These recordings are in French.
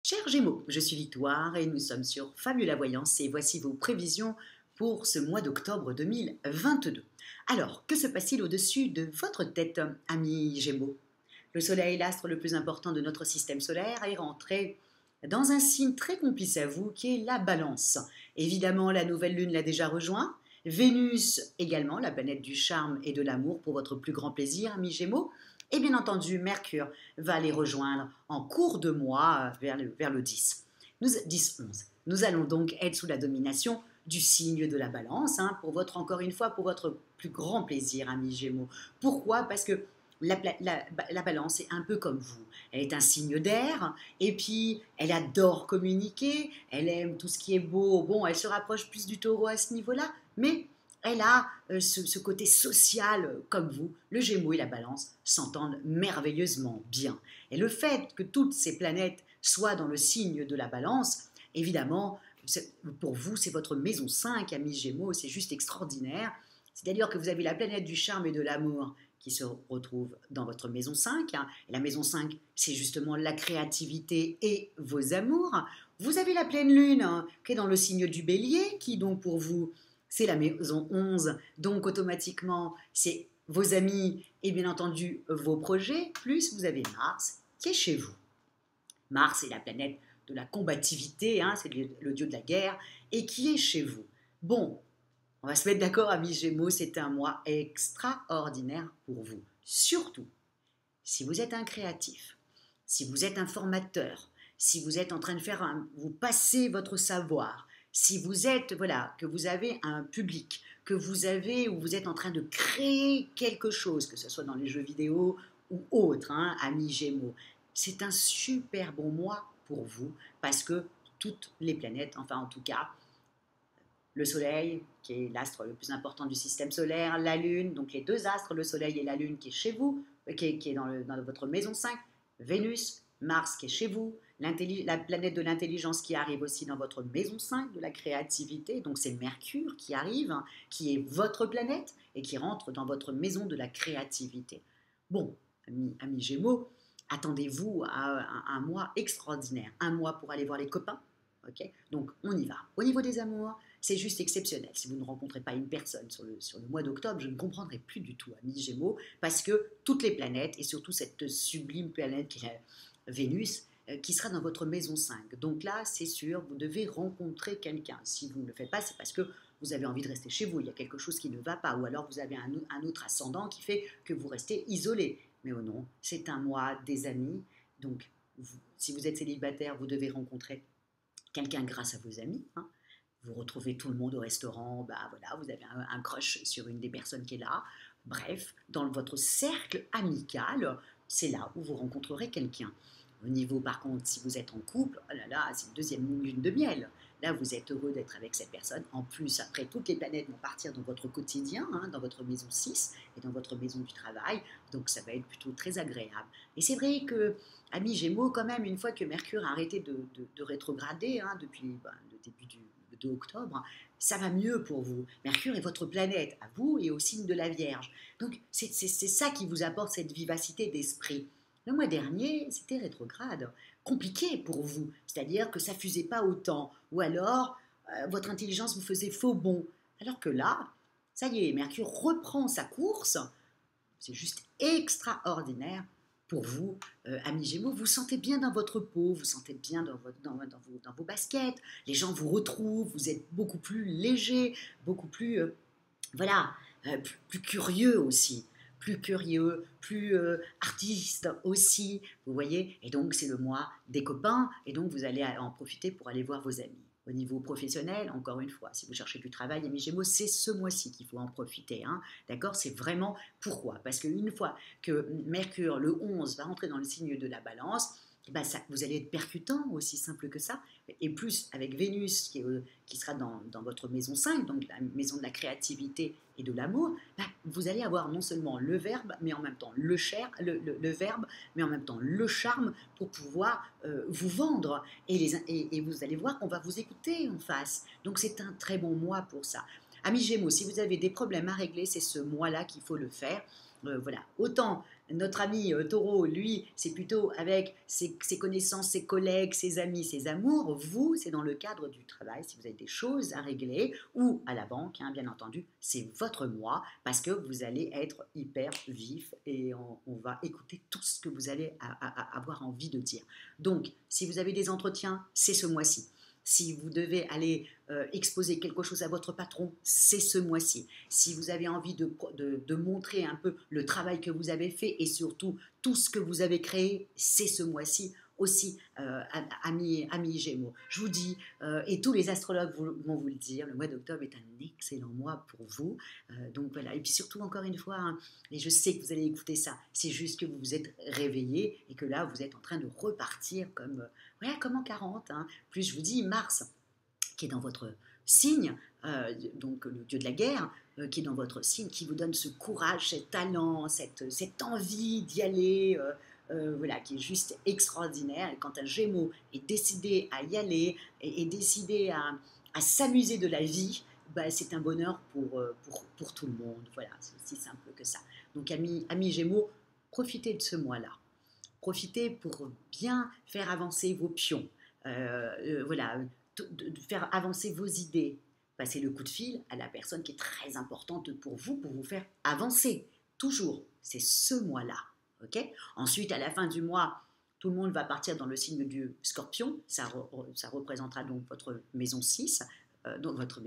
Chers Gémeaux, je suis Victoire et nous sommes sur Fabula Voyance et voici vos prévisions pour ce mois d'octobre 2022. Alors, que se passe-t-il au-dessus de votre tête, amis Gémeaux? Le Soleil, l'astre le plus important de notre système solaire, est rentré dans un signe très complice à vous qui est la Balance. Évidemment, la nouvelle lune l'a déjà rejoint. Vénus également, la planète du charme et de l'amour pour votre plus grand plaisir, amis Gémeaux. Et bien entendu, Mercure va les rejoindre en cours de mois vers le 10. 10-11. Nous allons donc être sous la domination du signe de la Balance, encore une fois, pour votre plus grand plaisir, amis Gémeaux. Pourquoi? Parce que la Balance est un peu comme vous. Elle est un signe d'air, et puis elle adore communiquer, elle aime tout ce qui est beau. Bon, elle se rapproche plus du Taureau à ce niveau-là, mais elle a ce côté social comme vous. Le Gémeaux et la Balance s'entendent merveilleusement bien. Et le fait que toutes ces planètes soient dans le signe de la Balance, évidemment, pour vous, c'est votre maison 5, amis Gémeaux, c'est juste extraordinaire. C'est-à-dire que vous avez la planète du charme et de l'amour qui se retrouve dans votre maison 5. Et la maison 5, c'est justement la créativité et vos amours. Vous avez la pleine lune qui est dans le signe du bélier, qui donc pour vous, c'est la maison 11. Donc automatiquement, c'est vos amis et bien entendu vos projets. Plus vous avez Mars qui est chez vous. Mars est la planète de la combativité, c'est le dieu de la guerre, et qui est chez vous. Bon, on va se mettre d'accord, amis Gémeaux, c'est un mois extraordinaire pour vous. Surtout, si vous êtes un créatif, si vous êtes un formateur, si vous êtes en train de vous passez votre savoir, si vous êtes, voilà, que vous avez un public, que vous avez, ou vous êtes en train de créer quelque chose, que ce soit dans les jeux vidéo ou autre, amis Gémeaux, c'est un super bon mois pour vous parce que toutes les planètes, enfin en tout cas, le Soleil, qui est l'astre le plus important du système solaire, la Lune, donc les deux astres, le Soleil et la Lune qui est chez vous, qui est dans votre maison 5, Vénus, Mars qui est chez vous, la planète de l'intelligence qui arrive aussi dans votre maison 5 de la créativité, donc c'est Mercure qui arrive, qui est votre planète et qui rentre dans votre maison de la créativité. Bon, amis Gémeaux, attendez-vous à un mois extraordinaire, un mois pour aller voir les copains, ok? Donc on y va. Au niveau des amours, c'est juste exceptionnel. Si vous ne rencontrez pas une personne sur le mois d'octobre, je ne comprendrai plus du tout, amis Gémeaux, parce que toutes les planètes, et surtout cette sublime planète qui est Vénus, qui sera dans votre maison 5. Donc là, c'est sûr, vous devez rencontrer quelqu'un. Si vous ne le faites pas, c'est parce que vous avez envie de rester chez vous, il y a quelque chose qui ne va pas, ou alors vous avez un autre ascendant qui fait que vous restez isolé. Mais oh non, c'est un mois des amis, donc si vous êtes célibataire, vous devez rencontrer quelqu'un grâce à vos amis. Vous retrouvez tout le monde au restaurant, voilà, vous avez un crush sur une des personnes qui est là. Bref, dans votre cercle amical, c'est là où vous rencontrerez quelqu'un. Au niveau, par contre, si vous êtes en couple, oh là là, c'est une deuxième lune de miel. Là, vous êtes heureux d'être avec cette personne. En plus, après, toutes les planètes vont partir dans votre quotidien, dans votre maison 6 et dans votre maison du travail. Donc, ça va être plutôt très agréable. Et c'est vrai que, amis Gémeaux, quand même, une fois que Mercure a arrêté de rétrograder depuis le début du 2 octobre, ça va mieux pour vous. Mercure est votre planète, à vous et au signe de la Vierge. Donc, c'est ça qui vous apporte cette vivacité d'esprit. Le mois dernier, c'était rétrograde, compliqué pour vous, c'est-à-dire que ça ne fusait pas autant, ou alors votre intelligence vous faisait faux bond. Alors que là, ça y est, Mercure reprend sa course, c'est juste extraordinaire pour vous, amis Gémeaux. Vous sentez bien dans votre peau, vous sentez bien dans vos baskets, les gens vous retrouvent, vous êtes beaucoup plus léger, beaucoup plus, voilà, plus curieux aussi, plus curieux, plus artiste aussi, vous voyez. Et donc, c'est le mois des copains, et donc vous allez en profiter pour aller voir vos amis. Au niveau professionnel, encore une fois, si vous cherchez du travail, amis Gémeaux, c'est ce mois-ci qu'il faut en profiter. D'accord? C'est vraiment pourquoi? Parce qu'une fois que Mercure, le 11, va rentrer dans le signe de la Balance, vous allez être percutant, aussi simple que ça. Et plus avec Vénus qui sera dans votre maison 5, donc la maison de la créativité et de l'amour, vous allez avoir non seulement le verbe, mais en même temps le verbe, mais en même temps le charme pour pouvoir vous vendre. Et vous allez voir qu'on va vous écouter en face. Donc c'est un très bon mois pour ça. Amis Gémeaux, si vous avez des problèmes à régler, c'est ce mois-là qu'il faut le faire. Voilà. Autant notre ami Taureau, lui, c'est plutôt avec ses connaissances, ses collègues, ses amis, ses amours. Vous, c'est dans le cadre du travail, si vous avez des choses à régler, ou à la banque, hein, bien entendu, c'est votre mois, parce que vous allez être hyper vif et on va écouter tout ce que vous allez avoir envie de dire. Donc, si vous avez des entretiens, c'est ce mois-ci. Si vous devez aller exposer quelque chose à votre patron, c'est ce mois-ci. Si vous avez envie de montrer un peu le travail que vous avez fait et surtout tout ce que vous avez créé, c'est ce mois-ci aussi, amis Gémeaux. Je vous dis, et tous les astrologues vont vous le dire, le mois d'octobre est un excellent mois pour vous. Donc voilà, et puis surtout encore une fois, hein, et je sais que vous allez écouter ça, c'est juste que vous vous êtes réveillé et que là, vous êtes en train de repartir comme en 40. Hein. Plus je vous dis, Mars, qui est dans votre signe, donc le dieu de la guerre, qui est dans votre signe, qui vous donne ce courage, cet talent, cette envie d'y aller, voilà, qui est juste extraordinaire. Et quand un Gémeaux est décidé à y aller et est décidé à s'amuser de la vie, bah, c'est un bonheur pour tout le monde. Voilà, c'est aussi simple que ça. Donc, amis Gémeaux, profitez de ce mois-là. Profitez pour bien faire avancer vos pions. Voilà, de faire avancer vos idées. Passez le coup de fil à la personne qui est très importante pour vous faire avancer. Toujours, c'est ce mois-là. Okay. Ensuite, à la fin du mois, tout le monde va partir dans le signe du Scorpion. Ça représentera donc votre maison 6, donc votre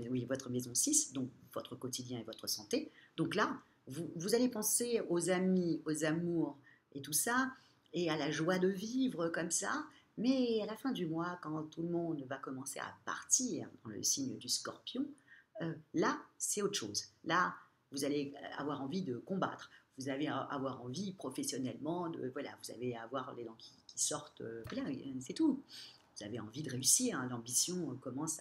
maison 6, donc votre quotidien et votre santé. Donc là, vous allez penser aux amis, aux amours et tout ça, et à la joie de vivre comme ça. Mais à la fin du mois, quand tout le monde va commencer à partir dans le signe du Scorpion, là, c'est autre chose. Là, vous allez avoir envie de combattre. Vous allez avoir envie professionnellement, voilà, vous allez avoir les dents qui sortent, voilà, c'est tout. Vous avez envie de réussir, hein, l'ambition commence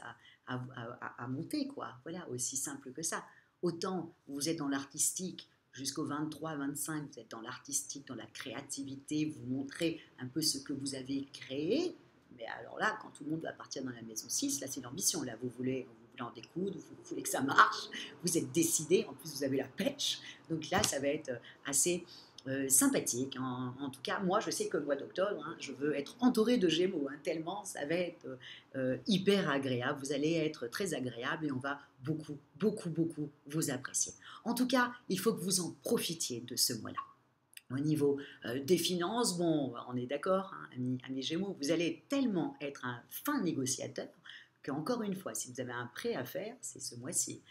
à monter, quoi. Voilà, aussi simple que ça. Autant vous êtes dans l'artistique, jusqu'au 23-25, vous êtes dans l'artistique, dans la créativité, vous montrez un peu ce que vous avez créé. Mais alors là, quand tout le monde va partir dans la maison 6, là c'est l'ambition. Là, vous voulez en découdre, vous voulez que ça marche, vous êtes décidé, en plus vous avez la pêche. Donc là, ça va être assez sympathique. En tout cas, moi, je sais que le mois d'octobre, hein, je veux être entourée de Gémeaux, hein, tellement ça va être hyper agréable. Vous allez être très agréable et on va beaucoup, beaucoup, beaucoup vous apprécier. En tout cas, il faut que vous en profitiez de ce mois-là. Au niveau des finances, bon, on est d'accord, hein, amis Gémeaux, vous allez tellement être un fin négociateur qu'encore une fois, si vous avez un prêt à faire, c'est ce mois-ci.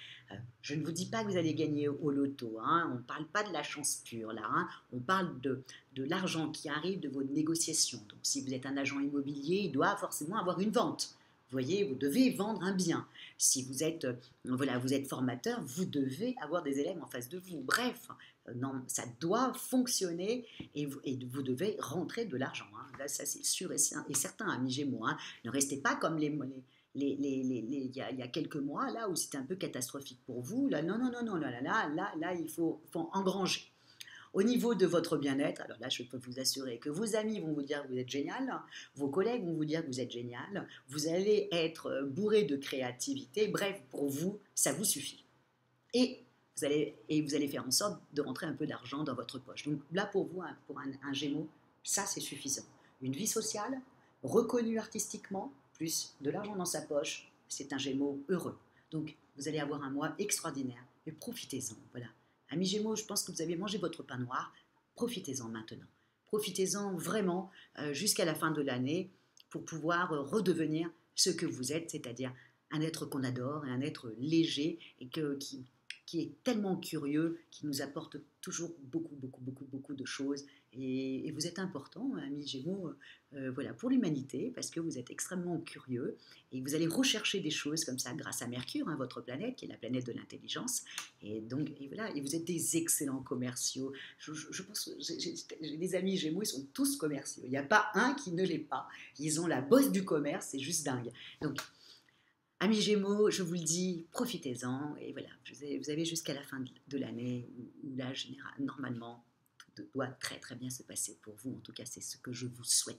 Je ne vous dis pas que vous allez gagner au loto, hein, on ne parle pas de la chance pure là, hein, on parle de l'argent qui arrive de vos négociations. Donc si vous êtes un agent immobilier, il doit forcément avoir une vente. Vous voyez, vous devez vendre un bien. Si vous êtes, voilà, vous êtes formateur, vous devez avoir des élèves en face de vous. Bref, non, ça doit fonctionner et vous devez rentrer de l'argent. Hein. Là, ça c'est sûr et certain, amis Gémeaux. Hein. Ne restez pas comme il y a quelques mois là où c'était un peu catastrophique pour vous. Là, non, là, il faut engranger. Au niveau de votre bien-être, alors là, je peux vous assurer que vos amis vont vous dire que vous êtes génial, vos collègues vont vous dire que vous êtes génial, vous allez être bourré de créativité. Bref, pour vous, ça vous suffit. Et vous allez faire en sorte de rentrer un peu d'argent dans votre poche. Donc là, pour vous, pour un Gémeaux, ça, c'est suffisant. Une vie sociale, reconnue artistiquement, plus de l'argent dans sa poche, c'est un Gémeaux heureux. Donc, vous allez avoir un mois extraordinaire. Et profitez-en, voilà. Amis Gémeaux, je pense que vous avez mangé votre pain noir. Profitez-en maintenant. Profitez-en vraiment jusqu'à la fin de l'année pour pouvoir redevenir ce que vous êtes, c'est-à-dire un être qu'on adore, un être léger et qui est tellement curieux, qui nous apporte toujours beaucoup, beaucoup, beaucoup, beaucoup de choses. Et vous êtes important, amis Gémeaux, voilà, pour l'humanité, parce que vous êtes extrêmement curieux et vous allez rechercher des choses comme ça grâce à Mercure, hein, votre planète, qui est la planète de l'intelligence. Et donc, et voilà, et vous êtes des excellents commerciaux. Je pense, j'ai des amis Gémeaux, ils sont tous commerciaux. Il n'y a pas un qui ne l'est pas. Ils ont la bosse du commerce, c'est juste dingue. Donc, amis Gémeaux, je vous le dis, profitez-en. Et voilà, vous avez jusqu'à la fin de l'année où là, normalement, tout doit très très bien se passer pour vous. En tout cas, c'est ce que je vous souhaite.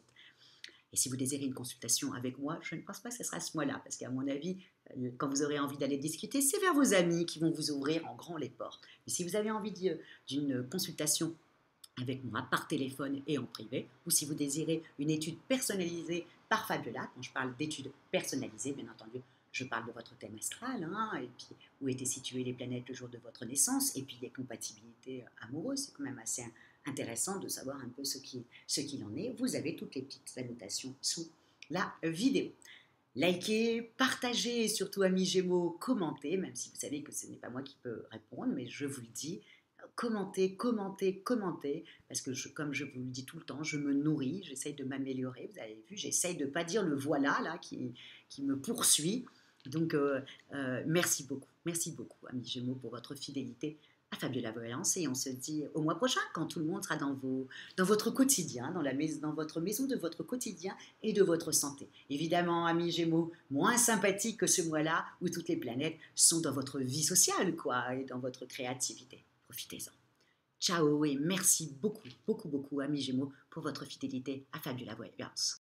Et si vous désirez une consultation avec moi, je ne pense pas que ce sera ce mois-là, parce qu'à mon avis, quand vous aurez envie d'aller discuter, c'est vers vos amis qui vont vous ouvrir en grand les portes. Mais si vous avez envie d'une consultation avec moi par téléphone et en privé, ou si vous désirez une étude personnalisée par Fabiola, quand je parle d'études personnalisées, bien entendu, je parle de votre thème astral, hein, et puis où étaient situées les planètes le jour de votre naissance, et puis les compatibilités amoureuses, c'est quand même assez intéressant de savoir un peu ce qu'il en est. Vous avez toutes les petites annotations sous la vidéo. Likez, partagez et surtout, amis Gémeaux, commentez, même si vous savez que ce n'est pas moi qui peux répondre, mais je vous le dis, commentez, commentez, commentez, parce que comme je vous le dis tout le temps, je me nourris, j'essaye de m'améliorer, vous avez vu, j'essaye de ne pas dire le voilà là qui me poursuit. Donc merci beaucoup, amis Gémeaux, pour votre fidélité à Fabiola Voyance, et on se dit au mois prochain quand tout le monde sera dans votre quotidien, dans votre maison de votre quotidien et de votre santé. Évidemment, amis Gémeaux, moins sympathique que ce mois-là où toutes les planètes sont dans votre vie sociale, quoi, et dans votre créativité. Profitez-en. Ciao et merci beaucoup, beaucoup, beaucoup, amis Gémeaux, pour votre fidélité à Fabiola Voyance.